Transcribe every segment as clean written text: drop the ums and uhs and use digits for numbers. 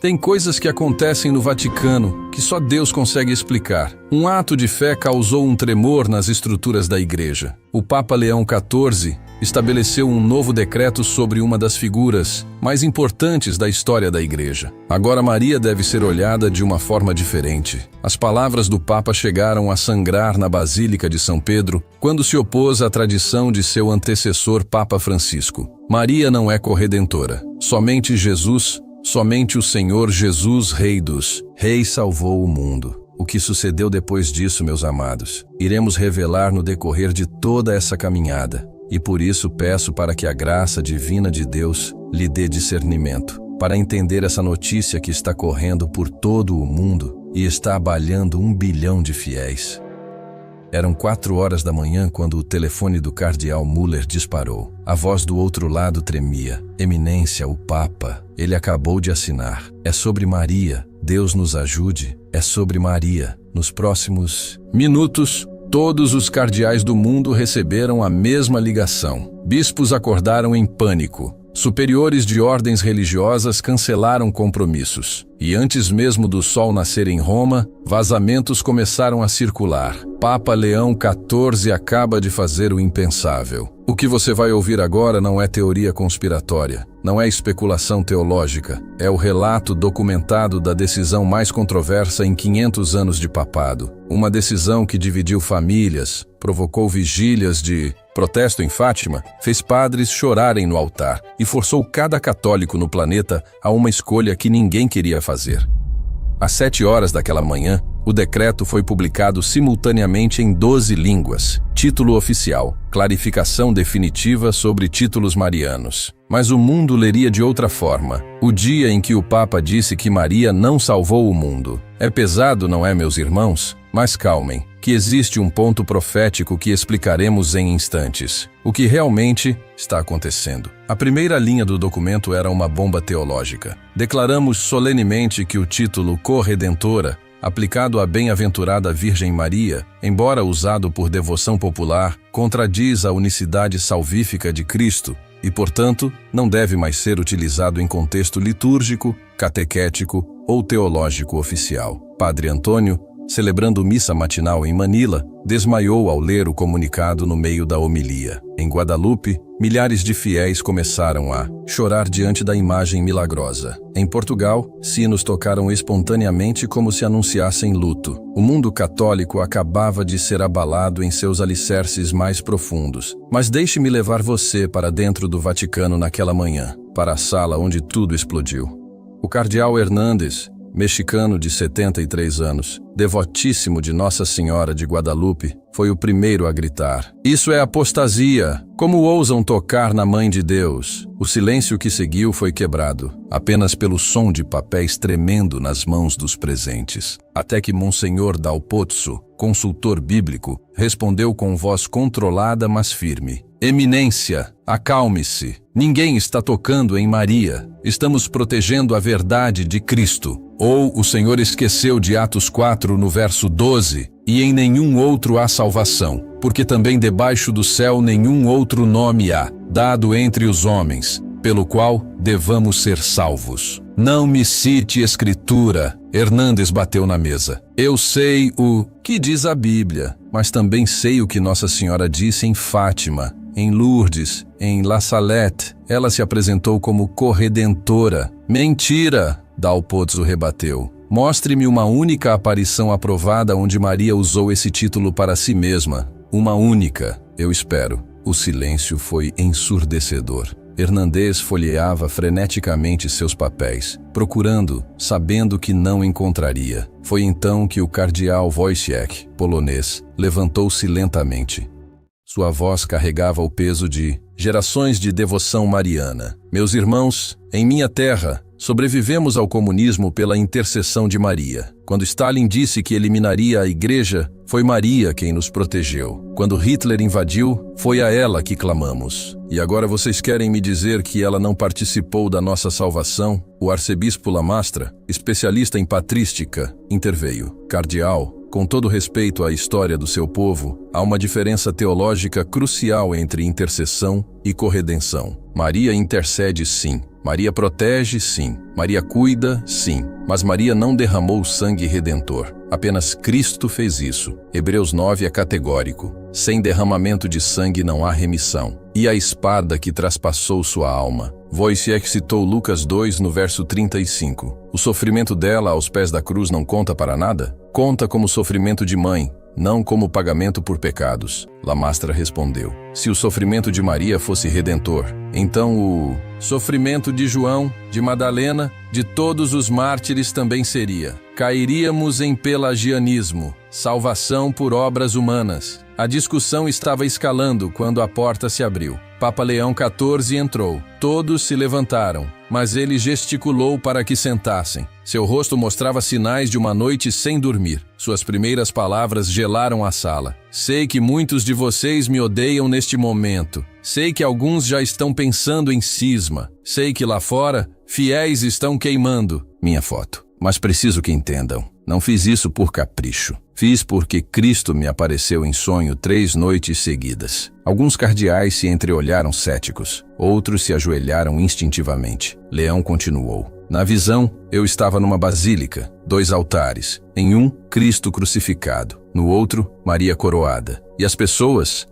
Tem coisas que acontecem no Vaticano que só Deus consegue explicar. Um ato de fé causou um tremor nas estruturas da igreja. O Papa Leão XIV estabeleceu um novo decreto sobre uma das figuras mais importantes da história da igreja. Agora Maria deve ser olhada de uma forma diferente. As palavras do Papa chegaram a sangrar na Basílica de São Pedro quando se opôs à tradição de seu antecessor Papa Francisco. Maria não é corredentora. Somente Jesus, somente o Senhor Jesus, Rei dos Reis, salvou o mundo. O que sucedeu depois disso, meus amados, iremos revelar no decorrer de toda essa caminhada. E por isso peço para que a graça divina de Deus lhe dê discernimento, para entender essa notícia que está correndo por todo o mundo e está abalando 1 bilhão de fiéis. Eram 4 horas da manhã quando o telefone do cardeal Müller disparou. A voz do outro lado tremia. Eminência, o Papa. Ele acabou de assinar. É sobre Maria. Deus nos ajude. É sobre Maria. Nos próximos minutos, todos os cardeais do mundo receberam a mesma ligação. Bispos acordaram em pânico. Superiores de ordens religiosas cancelaram compromissos. E antes mesmo do sol nascer em Roma, vazamentos começaram a circular. Papa Leão XIV acaba de fazer o impensável. O que você vai ouvir agora não é teoria conspiratória, não é especulação teológica, é o relato documentado da decisão mais controversa em 500 anos de papado. Uma decisão que dividiu famílias, provocou vigílias de protesto em Fátima, fez padres chorarem no altar e forçou cada católico no planeta a uma escolha que ninguém queria fazer. Às 7 horas daquela manhã, o decreto foi publicado simultaneamente em 12 línguas. Título oficial: Clarificação definitiva sobre títulos marianos. Mas o mundo leria de outra forma. O dia em que o Papa disse que Maria não salvou o mundo. É pesado, não é, meus irmãos? Mas calmem, que existe um ponto profético que explicaremos em instantes. O que realmente está acontecendo. A primeira linha do documento era uma bomba teológica. Declaramos solenemente que o título corredentora, aplicado à bem-aventurada Virgem Maria, embora usado por devoção popular, contradiz a unicidade salvífica de Cristo e, portanto, não deve mais ser utilizado em contexto litúrgico, catequético ou teológico oficial. Padre Antônio, celebrando missa matinal em Manila, desmaiou ao ler o comunicado no meio da homilia. Em Guadalupe, milhares de fiéis começaram a chorar diante da imagem milagrosa. Em Portugal, sinos tocaram espontaneamente como se anunciassem luto. O mundo católico acabava de ser abalado em seus alicerces mais profundos. Mas deixe-me levar você para dentro do Vaticano naquela manhã, para a sala onde tudo explodiu. O cardeal Hernández, mexicano de 73 anos, devotíssimo de Nossa Senhora de Guadalupe, foi o primeiro a gritar: "Isso é apostasia! Como ousam tocar na Mãe de Deus?" O silêncio que seguiu foi quebrado, apenas pelo som de papéis tremendo nas mãos dos presentes. Até que Monsenhor Dal Pozzo, consultor bíblico, respondeu com voz controlada mas firme: "Eminência, acalme-se. Ninguém está tocando em Maria. Estamos protegendo a verdade de Cristo." Ou o Senhor esqueceu de Atos 4 no verso 12, "E em nenhum outro há salvação, porque também debaixo do céu nenhum outro nome há, dado entre os homens, pelo qual devamos ser salvos." Não me cite Escritura. Hernández bateu na mesa. Eu sei o que diz a Bíblia, mas também sei o que Nossa Senhora disse em Fátima, em Lourdes, em La Salette. Ela se apresentou como corredentora. Mentira! Dal Pozzo rebateu. Mostre-me uma única aparição aprovada onde Maria usou esse título para si mesma. Uma única, eu espero. O silêncio foi ensurdecedor. Hernández folheava freneticamente seus papéis, procurando, sabendo que não encontraria. Foi então que o cardeal Wojciech, polonês, levantou-se lentamente. Sua voz carregava o peso de gerações de devoção mariana. Meus irmãos, em minha terra, sobrevivemos ao comunismo pela intercessão de Maria. Quando Stalin disse que eliminaria a igreja, foi Maria quem nos protegeu. Quando Hitler invadiu, foi a ela que clamamos. E agora vocês querem me dizer que ela não participou da nossa salvação? O arcebispo Lamastra, especialista em patrística, interveio. Cardeal, com todo respeito à história do seu povo, há uma diferença teológica crucial entre intercessão e corredenção. Maria intercede sim, Maria protege, sim. Maria cuida, sim. Mas Maria não derramou o sangue redentor. Apenas Cristo fez isso. Hebreus 9 é categórico. Sem derramamento de sangue não há remissão. E a espada que traspassou sua alma. Wojciech citou Lucas 2 no verso 35. O sofrimento dela aos pés da cruz não conta para nada? Conta como sofrimento de mãe, não como pagamento por pecados. Lamastra respondeu: se o sofrimento de Maria fosse redentor, então o sofrimento de João, de Madalena, de todos os mártires também seria. Cairíamos em pelagianismo, salvação por obras humanas. A discussão estava escalando quando a porta se abriu. Papa Leão XIV entrou. Todos se levantaram, mas ele gesticulou para que sentassem. Seu rosto mostrava sinais de uma noite sem dormir. Suas primeiras palavras gelaram a sala. Sei que muitos de vocês me odeiam neste momento. Sei que alguns já estão pensando em cisma. Sei que lá fora, fiéis estão queimando minha foto. Mas preciso que entendam. Não fiz isso por capricho. Fiz porque Cristo me apareceu em sonho 3 noites seguidas. Alguns cardeais se entreolharam céticos. Outros se ajoelharam instintivamente. Leão continuou. Na visão, eu estava numa basílica, 2 altares. Em um, Cristo crucificado. No outro, Maria coroada. E as pessoas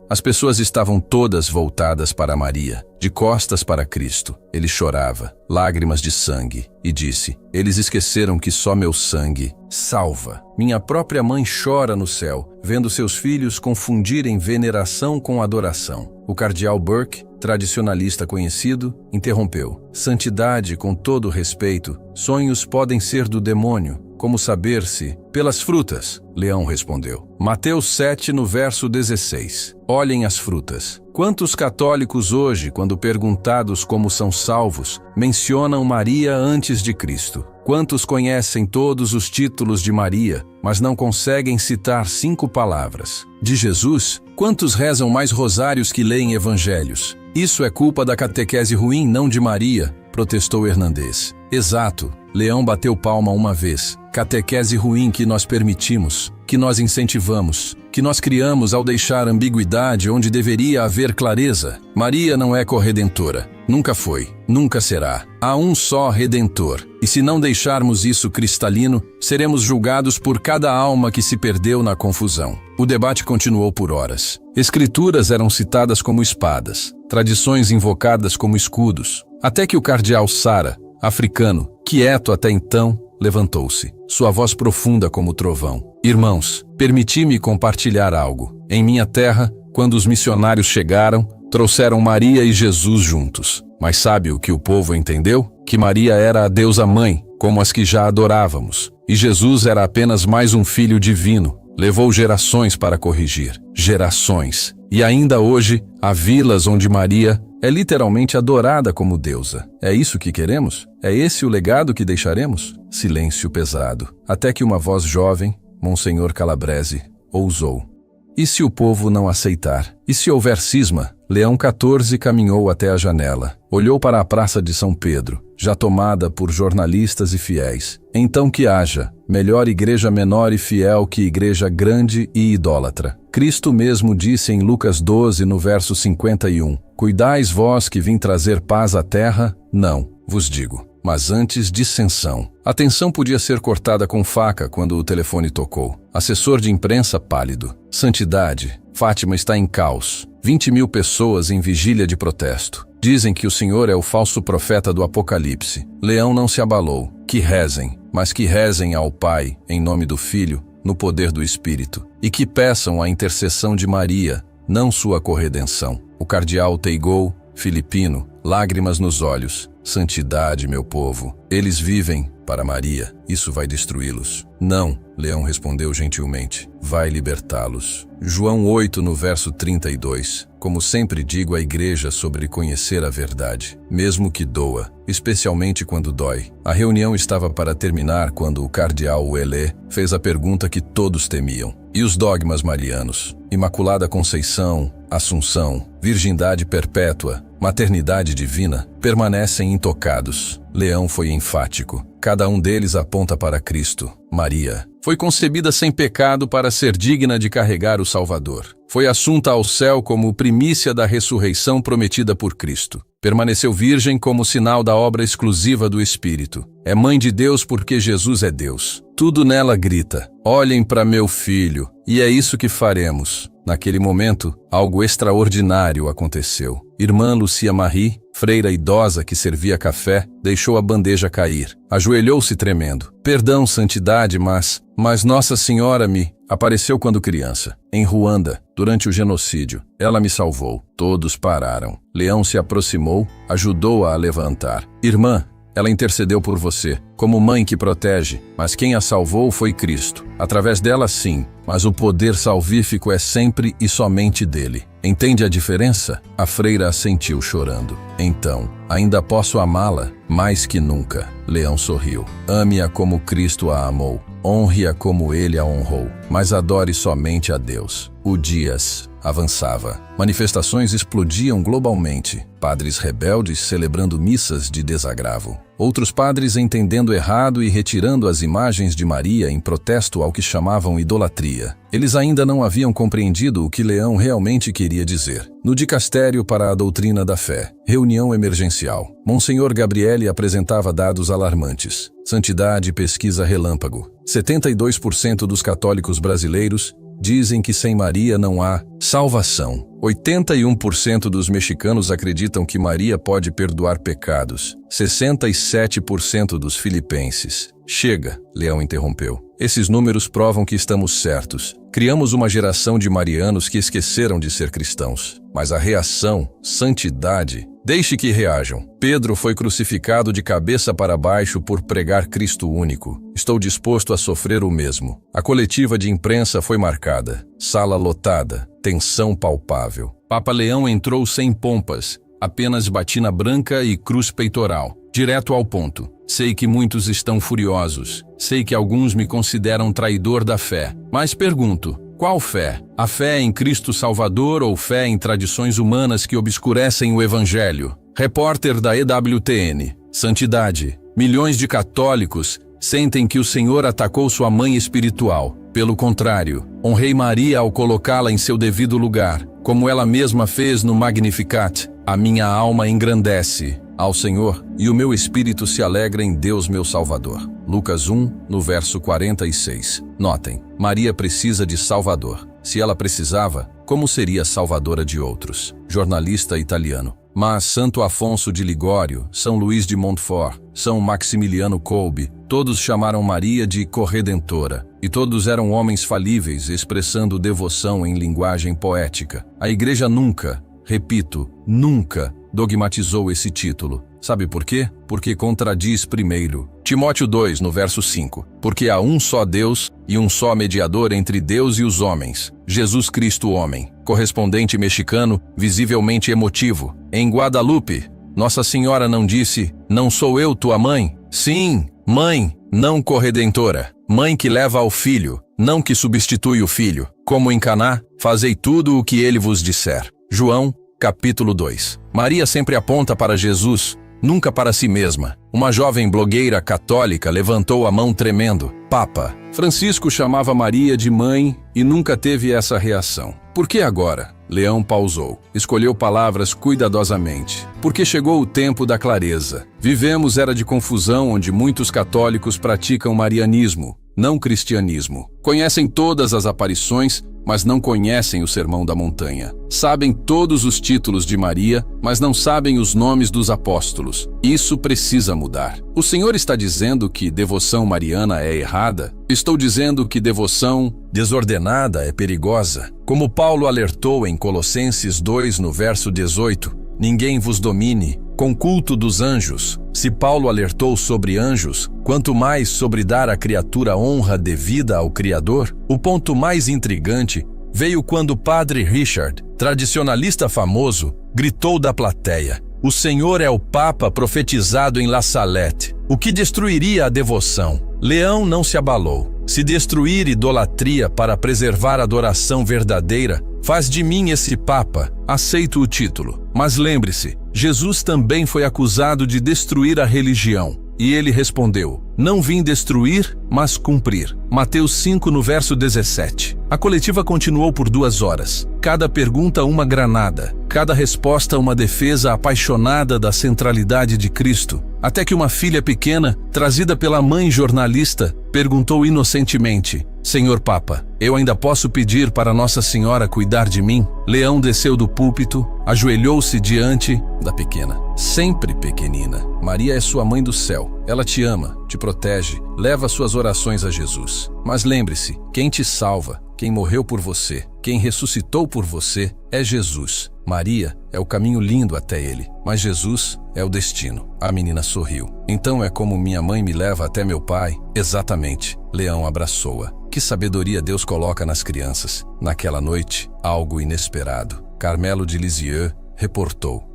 estavam todas voltadas para Maria, de costas para Cristo. Ele chorava, lágrimas de sangue, e disse: eles esqueceram que só meu sangue salva. Minha própria mãe chora no céu, vendo seus filhos confundirem veneração com adoração. O cardeal Burke, tradicionalista conhecido, interrompeu: santidade, com todo respeito, sonhos podem ser do demônio. Como saber se? Pelas frutas, Leão respondeu. Mateus 7 no verso 16. Olhem as frutas. Quantos católicos hoje, quando perguntados como são salvos, mencionam Maria antes de Cristo? Quantos conhecem todos os títulos de Maria, mas não conseguem citar 5 palavras? De Jesus, quantos rezam mais rosários que leem evangelhos? Isso é culpa da catequese ruim, não de Maria, protestou Hernandes. Exato, Leão bateu palma uma vez. Catequese ruim que nós permitimos, que nós incentivamos, que nós criamos ao deixar ambiguidade onde deveria haver clareza. Maria não é corredentora. Nunca foi, nunca será. Há um só Redentor. E se não deixarmos isso cristalino, seremos julgados por cada alma que se perdeu na confusão. O debate continuou por horas. Escrituras eram citadas como espadas, tradições invocadas como escudos, até que o cardeal Sara, africano, quieto até então, levantou-se, sua voz profunda como trovão. Irmãos, permiti-me compartilhar algo. Em minha terra, quando os missionários chegaram, trouxeram Maria e Jesus juntos. Mas sabe o que o povo entendeu? Que Maria era a deusa mãe, como as que já adorávamos. E Jesus era apenas mais um filho divino. Levou gerações para corrigir. Gerações. E ainda hoje, há vilas onde Maria é literalmente adorada como deusa. É isso que queremos? É esse o legado que deixaremos? Silêncio pesado. Até que uma voz jovem, Monsenhor Calabrese, ousou: e se o povo não aceitar? E se houver cisma? Leão XIV caminhou até a janela. Olhou para a Praça de São Pedro, já tomada por jornalistas e fiéis. Então que haja, melhor igreja menor e fiel que igreja grande e idólatra. Cristo mesmo disse em Lucas 12, no verso 51, cuidais vós que vim trazer paz à terra? Não, vos digo, mas antes dissensão. A tensão podia ser cortada com faca quando o telefone tocou. Assessor de imprensa pálido. Santidade, Fátima está em caos. 20.000 pessoas em vigília de protesto. Dizem que o Senhor é o falso profeta do Apocalipse. Leão não se abalou. Que rezem, mas que rezem ao Pai, em nome do Filho, no poder do Espírito, e que peçam a intercessão de Maria, não sua corredenção. O cardeal Teigou, filipino, lágrimas nos olhos. Santidade, meu povo. Eles vivem para Maria. Isso vai destruí-los. Não, Leão respondeu gentilmente. Vai libertá-los. João 8, no verso 32. Como sempre digo à igreja sobre conhecer a verdade, mesmo que doa, especialmente quando dói. A reunião estava para terminar quando o cardeal Ouellet fez a pergunta que todos temiam. E os dogmas marianos? Imaculada Conceição, Assunção, Virgindade Perpétua, Maternidade Divina, permanecem intocados. Leão foi enfático. Cada um deles aponta para Cristo. Maria foi concebida sem pecado para ser digna de carregar o Salvador. Foi assunta ao céu como primícia da ressurreição prometida por Cristo. Permaneceu virgem como sinal da obra exclusiva do Espírito. É mãe de Deus porque Jesus é Deus. Tudo nela grita: olhem para meu filho. E é isso que faremos. Naquele momento, algo extraordinário aconteceu. Irmã Lucia Marie, freira idosa que servia café, deixou a bandeja cair. Ajoelhou-se tremendo. Perdão, santidade, mas Nossa Senhora me apareceu quando criança, em Ruanda, durante o genocídio. Ela me salvou. Todos pararam. Leão se aproximou, ajudou-a a levantar. Irmã, ela intercedeu por você, como mãe que protege, mas quem a salvou foi Cristo. Através dela, sim, mas o poder salvífico é sempre e somente dele. Entende a diferença? A freira assentiu chorando. Então, ainda posso amá-la mais que nunca. Leão sorriu. Ame-a como Cristo a amou. Honre-a como ele a honrou, mas adore somente a Deus. O Dias avançava. Manifestações explodiam globalmente. Padres rebeldes celebrando missas de desagravo. Outros padres entendendo errado e retirando as imagens de Maria em protesto ao que chamavam idolatria. Eles ainda não haviam compreendido o que Leão realmente queria dizer. No dicastério para a doutrina da fé, reunião emergencial, Monsenhor Gabriele apresentava dados alarmantes. Santidade pesquisa relâmpago. 72% dos católicos brasileiros dizem que sem Maria não há salvação. 81% dos mexicanos acreditam que Maria pode perdoar pecados. 67% dos filipenses. Chega, Leão interrompeu. Esses números provam que estamos certos. Criamos uma geração de marianos que esqueceram de ser cristãos. Mas a reação, santidade, deixe que reajam. Pedro foi crucificado de cabeça para baixo por pregar Cristo único. Estou disposto a sofrer o mesmo. A coletiva de imprensa foi marcada. Sala lotada. Tensão palpável. Papa Leão entrou sem pompas. Apenas batina branca e cruz peitoral. Direto ao ponto. Sei que muitos estão furiosos. Sei que alguns me consideram traidor da fé. Mas pergunto, qual fé? A fé em Cristo Salvador ou fé em tradições humanas que obscurecem o Evangelho? Repórter da EWTN. Santidade. Milhões de católicos sentem que o Senhor atacou sua mãe espiritual. Pelo contrário, honrei Maria ao colocá-la em seu devido lugar. Como ela mesma fez no Magnificat, a minha alma engrandece ao Senhor e o meu espírito se alegra em Deus meu Salvador. Lucas 1, no verso 46. Notem, Maria precisa de Salvador. Se ela precisava, como seria salvadora de outros? Jornalista italiano. Mas Santo Afonso de Ligório, São Luís de Montfort, São Maximiliano Kolbe, todos chamaram Maria de corredentora, e todos eram homens falíveis expressando devoção em linguagem poética. A Igreja nunca, repito, nunca, dogmatizou esse título. Sabe por quê? Porque contradiz primeiro. Timóteo 2, no verso 5. Porque há um só Deus e um só mediador entre Deus e os homens, Jesus Cristo homem. Correspondente mexicano, visivelmente emotivo. Em Guadalupe, Nossa Senhora não disse, não sou eu tua mãe? Sim, mãe, não corredentora. Mãe que leva ao filho, não que substitui o filho. Como em Caná, fazei tudo o que ele vos disser. João, capítulo 2. Maria sempre aponta para Jesus, nunca para si mesma. Uma jovem blogueira católica levantou a mão tremendo. Papa Francisco chamava Maria de mãe e nunca teve essa reação. Por que agora? Leão pausou. Escolheu palavras cuidadosamente. Porque chegou o tempo da clareza. Vivemos era de confusão onde muitos católicos praticam marianismo, não cristianismo. Conhecem todas as aparições, mas não conhecem o Sermão da Montanha. Sabem todos os títulos de Maria, mas não sabem os nomes dos apóstolos. Isso precisa mudar. O Senhor está dizendo que devoção mariana é errada? Estou dizendo que devoção desordenada é perigosa. Como Paulo alertou em Colossenses 2, no verso 18, ninguém vos domine com culto dos anjos. Se Paulo alertou sobre anjos, quanto mais sobre dar à criatura honra devida ao Criador? O ponto mais intrigante veio quando o padre Richard, tradicionalista famoso, gritou da plateia: o Senhor é o Papa profetizado em La Salette, o que destruiria a devoção. Leão não se abalou. Se destruir idolatria para preservar a adoração verdadeira, faz de mim esse Papa. Aceito o título. Mas lembre-se, Jesus também foi acusado de destruir a religião. E ele respondeu: não vim destruir, mas cumprir. Mateus 5, no verso 17. A coletiva continuou por 2 horas. Cada pergunta uma granada, cada resposta uma defesa apaixonada da centralidade de Cristo. Até que uma filha pequena, trazida pela mãe jornalista, perguntou inocentemente: Senhor Papa, eu ainda posso pedir para Nossa Senhora cuidar de mim? Leão desceu do púlpito, ajoelhou-se diante da pequena, sempre pequenina. Maria é sua mãe do céu. Ela te ama, te protege, leva suas orações a Jesus. Mas lembre-se, quem te salva, quem morreu por você, quem ressuscitou por você, é Jesus. Maria é o caminho lindo até ele, mas Jesus é o destino. A menina sorriu. Então é como minha mãe me leva até meu pai? Exatamente. Leão abraçou-a. Que sabedoria Deus coloca nas crianças. Naquela noite, algo inesperado. Carmelo de Lisieux reportou.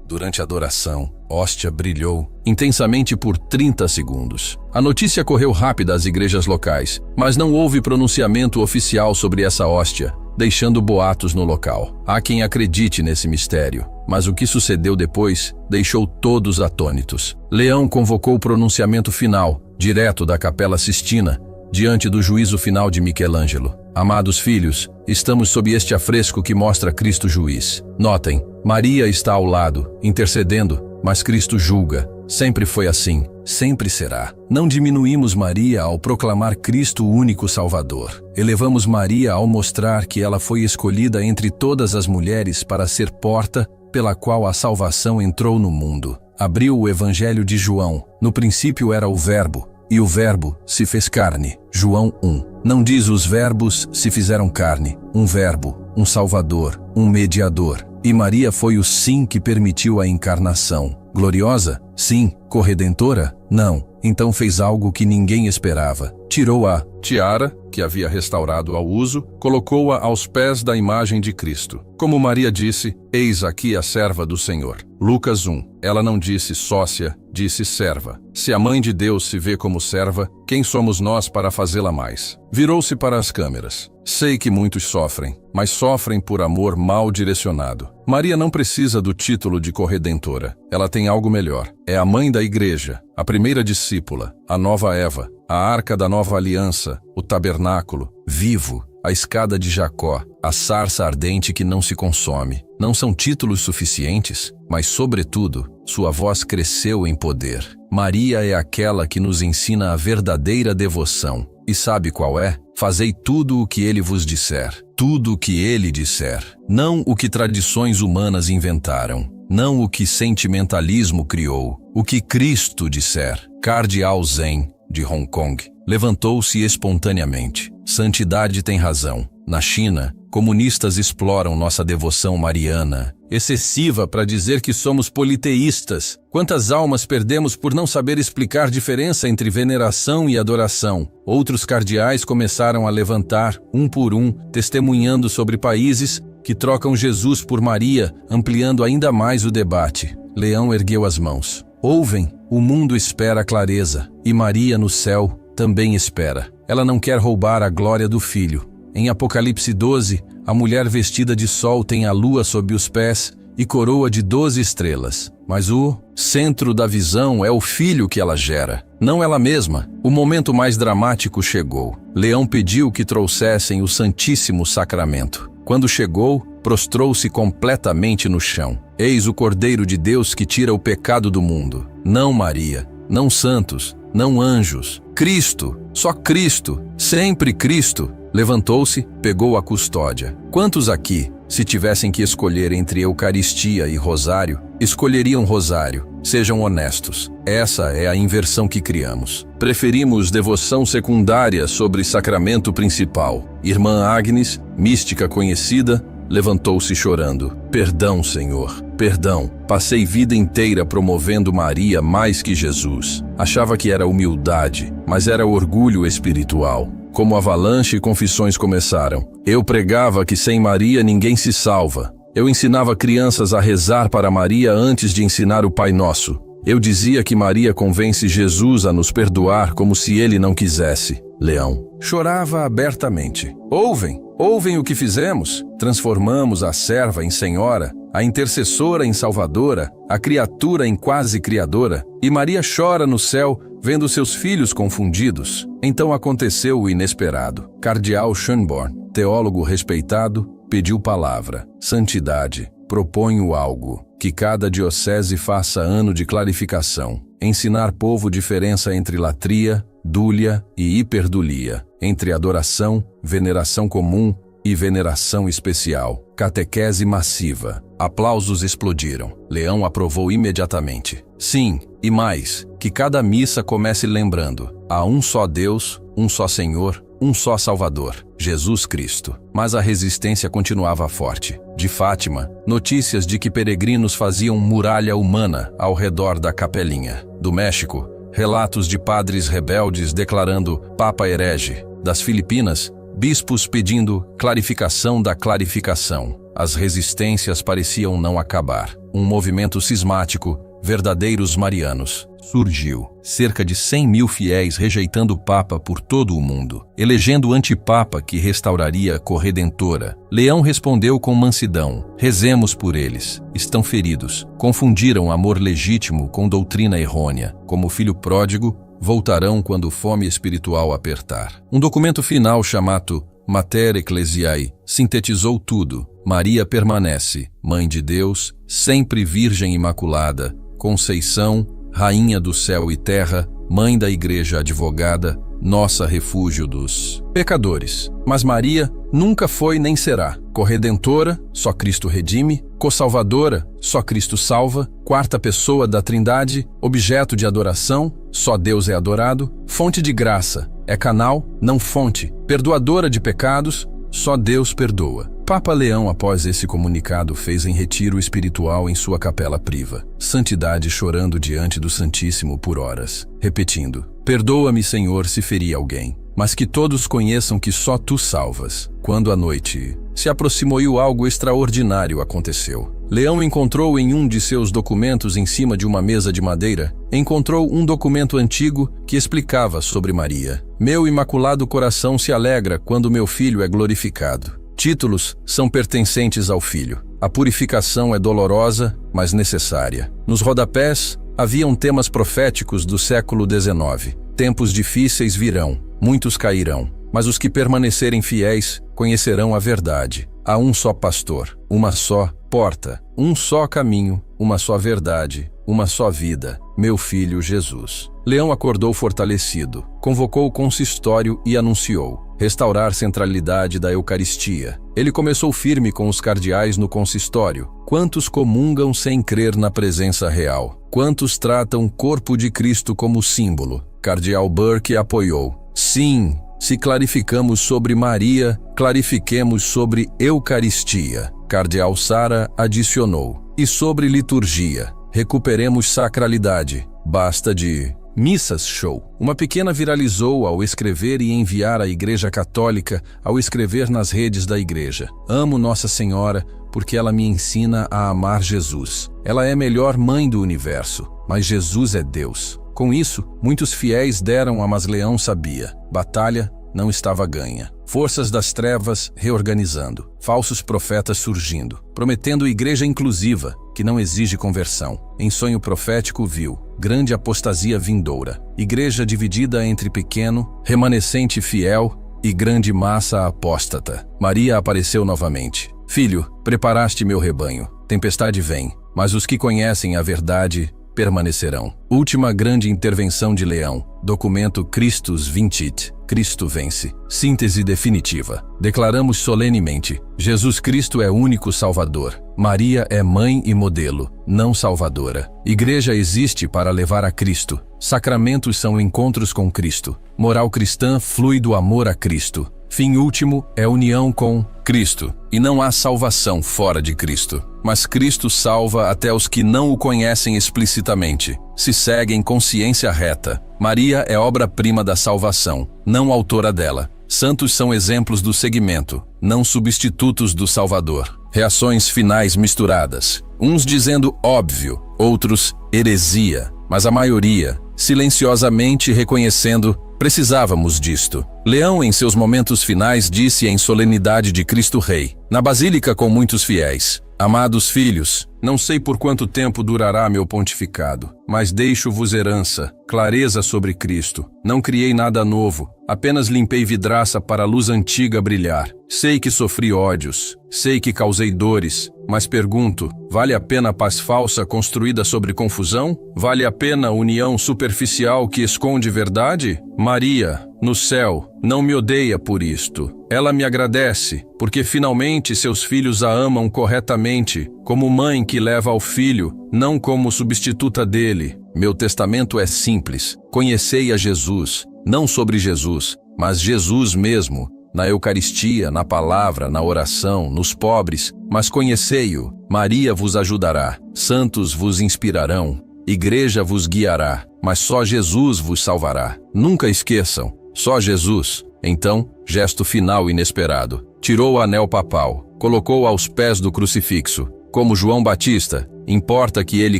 Durante a adoração, hóstia brilhou intensamente por 30 segundos. A notícia correu rápida às igrejas locais, mas não houve pronunciamento oficial sobre essa hóstia, deixando boatos no local. Há quem acredite nesse mistério, mas o que sucedeu depois deixou todos atônitos. Leão convocou o pronunciamento final, direto da Capela Sistina, diante do juízo final de Michelangelo. Amados filhos, estamos sob este afresco que mostra Cristo juiz. Notem, Maria está ao lado, intercedendo, mas Cristo julga. Sempre foi assim, sempre será. Não diminuímos Maria ao proclamar Cristo o único Salvador. Elevamos Maria ao mostrar que ela foi escolhida entre todas as mulheres para ser porta pela qual a salvação entrou no mundo. Abriu o Evangelho de João. No princípio era o Verbo, e o Verbo se fez carne. João 1. Não diz os verbos se fizeram carne. Um verbo, um salvador, um mediador. E Maria foi o sim que permitiu a encarnação. Gloriosa? Sim. Corredentora? Não. Então fez algo que ninguém esperava. Tirou a tiara, que havia restaurado ao uso, colocou-a aos pés da imagem de Cristo. Como Maria disse: eis aqui a serva do Senhor. Lucas 1. Ela não disse sócia, disse serva. Se a mãe de Deus se vê como serva, quem somos nós para fazê-la mais? Virou-se para as câmeras. Sei que muitos sofrem, mas sofrem por amor mal direcionado. Maria não precisa do título de corredentora. Ela tem algo melhor. É a mãe da igreja, a primeira discípula, a nova Eva, a arca da nova aliança, o tabernáculo, vivo, a escada de Jacó, a sarça ardente que não se consome. Não são títulos suficientes, mas, sobretudo, sua voz cresceu em poder. Maria é aquela que nos ensina a verdadeira devoção. E sabe qual é? Fazei tudo o que ele vos disser. Tudo o que ele disser. Não o que tradições humanas inventaram. Não o que sentimentalismo criou. O que Cristo disser. Cardeal Zen, de Hong Kong, levantou-se espontaneamente. Santidade tem razão. Na China, comunistas exploram nossa devoção mariana, excessiva para dizer que somos politeístas. Quantas almas perdemos por não saber explicar diferença entre veneração e adoração? Outros cardeais começaram a levantar, um por um, testemunhando sobre países que trocam Jesus por Maria, ampliando ainda mais o debate. Leão ergueu as mãos. Ouvem, o mundo espera a clareza, e Maria no céu também espera. Ela não quer roubar a glória do Filho. Em Apocalipse 12, a mulher vestida de sol tem a lua sob os pés e coroa de 12 estrelas. Mas o centro da visão é o filho que ela gera, não ela mesma. O momento mais dramático chegou. Leão pediu que trouxessem o Santíssimo Sacramento. Quando chegou, prostrou-se completamente no chão. Eis o Cordeiro de Deus que tira o pecado do mundo. Não Maria, não santos, não anjos. Cristo, só Cristo, sempre Cristo. Levantou-se, pegou a custódia. Quantos aqui, se tivessem que escolher entre Eucaristia e Rosário, escolheriam Rosário? Sejam honestos. Essa é a inversão que criamos. Preferimos devoção secundária sobre sacramento principal. Irmã Agnes, mística conhecida, levantou-se chorando. Perdão, Senhor, perdão. Passei vida inteira promovendo Maria mais que Jesus. Achava que era humildade, mas era orgulho espiritual. Como avalanche e confissões começaram. Eu pregava que sem Maria ninguém se salva. Eu ensinava crianças a rezar para Maria antes de ensinar o Pai Nosso. Eu dizia que Maria convence Jesus a nos perdoar como se ele não quisesse. Leão chorava abertamente. Ouvem o que fizemos? Transformamos a serva em senhora, a intercessora em Salvadora, a criatura em quase criadora, e Maria chora no céu, vendo seus filhos confundidos. Então aconteceu o inesperado. Cardeal Schönborn, teólogo respeitado, pediu palavra. Santidade, proponho algo, que cada diocese faça ano de clarificação. Ensinar povo diferença entre latria, dúlia e hiperdulia, entre adoração, veneração comum e veneração especial. Catequese massiva. Aplausos explodiram. Leão aprovou imediatamente. Sim, e mais, que cada missa comece lembrando: há um só Deus, um só Senhor, um só Salvador, Jesus Cristo. Mas a resistência continuava forte. De Fátima, notícias de que peregrinos faziam muralha humana ao redor da capelinha. Do México, relatos de padres rebeldes declarando Papa herege. Das Filipinas, bispos pedindo clarificação da clarificação. As resistências pareciam não acabar. Um movimento cismático, verdadeiros marianos, surgiu. Cerca de 100 mil fiéis rejeitando o Papa por todo o mundo, elegendo o antipapa que restauraria a corredentora. Leão respondeu com mansidão: rezemos por eles. Estão feridos. Confundiram amor legítimo com doutrina errônea. Como filho pródigo, voltarão quando fome espiritual apertar. Um documento final chamado Mater Ecclesiae sintetizou tudo. Maria permanece, Mãe de Deus, sempre Virgem Imaculada, Conceição, Rainha do céu e terra, Mãe da Igreja advogada, nossa refúgio dos pecadores. Mas Maria nunca foi nem será corredentora, só Cristo redime, co-salvadora, só Cristo salva, quarta pessoa da Trindade, objeto de adoração, só Deus é adorado, fonte de graça, é canal, não fonte, perdoadora de pecados, só Deus perdoa. Papa Leão, após esse comunicado, fez em retiro espiritual em sua capela priva. Santidade chorando diante do Santíssimo por horas, repetindo: perdoa-me, Senhor, se feri alguém, mas que todos conheçam que só Tu salvas. Quando a noite se aproximou e algo extraordinário aconteceu. Leão encontrou em um de seus documentos em cima de uma mesa de madeira, encontrou um documento antigo que explicava sobre Maria. Meu imaculado coração se alegra quando meu filho é glorificado. Títulos são pertencentes ao Filho. A purificação é dolorosa, mas necessária. Nos rodapés haviam temas proféticos do século XIX. Tempos difíceis virão, muitos cairão, mas os que permanecerem fiéis conhecerão a verdade. Há um só pastor, uma só porta, um só caminho, uma só verdade, uma só vida, meu filho Jesus. Leão acordou fortalecido, convocou o consistório e anunciou: restaurar centralidade da Eucaristia. Ele começou firme com os cardeais no consistório. Quantos comungam sem crer na presença real? Quantos tratam o corpo de Cristo como símbolo? Cardeal Burke apoiou: sim, se clarificamos sobre Maria, clarifiquemos sobre Eucaristia. Cardeal Sara adicionou: e sobre liturgia, recuperemos sacralidade. Basta de missas show. Uma pequena viralizou ao escrever e enviar à Igreja Católica, ao escrever nas redes da Igreja: amo Nossa Senhora porque ela me ensina a amar Jesus. Ela é a melhor mãe do universo, mas Jesus é Deus. Com isso, muitos fiéis deram a mas Leão sabia: batalha não estava ganha. Forças das trevas reorganizando, falsos profetas surgindo, prometendo igreja inclusiva, que não exige conversão. Em sonho profético viu grande apostasia vindoura, igreja dividida entre pequeno, remanescente fiel e grande massa apóstata. Maria apareceu novamente: filho, preparaste meu rebanho, tempestade vem, mas os que conhecem a verdade permanecerão. Última grande intervenção de Leão. Documento Christus Vincit. Cristo vence. Síntese definitiva. Declaramos solenemente: Jesus Cristo é único Salvador. Maria é mãe e modelo, não salvadora. Igreja existe para levar a Cristo. Sacramentos são encontros com Cristo. Moral cristã flui do amor a Cristo. Fim último é união com Cristo. E não há salvação fora de Cristo. Mas Cristo salva até os que não o conhecem explicitamente, se seguem consciência reta. Maria é obra-prima da salvação, não autora dela. Santos são exemplos do seguimento, não substitutos do Salvador. Reações finais misturadas, uns dizendo óbvio, outros heresia, mas a maioria silenciosamente reconhecendo: precisávamos disto. Leão, em seus momentos finais, disse em solenidade de Cristo Rei, na Basílica com muitos fiéis: Amados filhos, não sei por quanto tempo durará meu pontificado, mas deixo-vos herança, clareza sobre Cristo. Não criei nada novo, apenas limpei vidraça para a luz antiga brilhar. Sei que sofri ódios, sei que causei dores, mas pergunto, vale a pena a paz falsa construída sobre confusão? Vale a pena a união superficial que esconde verdade? Maria, no céu, não me odeia por isto. Ela me agradece, porque finalmente seus filhos a amam corretamente, como mãe que leva ao filho, não como substituta dele. Meu testamento é simples. Conhecei a Jesus, não sobre Jesus, mas Jesus mesmo, na Eucaristia, na palavra, na oração, nos pobres, mas conhecei-o. Maria vos ajudará, santos vos inspirarão, igreja vos guiará, mas só Jesus vos salvará. Nunca esqueçam, só Jesus. Então, gesto final inesperado. Tirou o anel papal, colocou aos pés do crucifixo. Como João Batista, importa que ele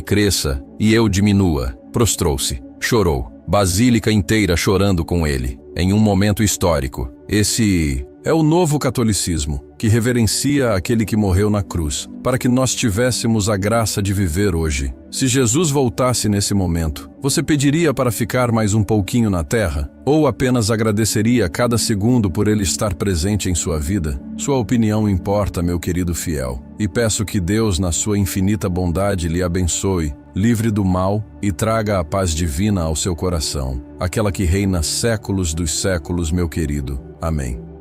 cresça e eu diminua. Prostrou-se, chorou, basílica inteira chorando com ele, em um momento histórico. Esse é o novo catolicismo, que reverencia aquele que morreu na cruz, para que nós tivéssemos a graça de viver hoje. Se Jesus voltasse nesse momento, você pediria para ficar mais um pouquinho na terra? Ou apenas agradeceria cada segundo por ele estar presente em sua vida? Sua opinião importa, meu querido fiel, e peço que Deus, na sua infinita bondade, lhe abençoe, livre do mal e traga a paz divina ao seu coração, aquela que reina séculos dos séculos, meu querido. Amém.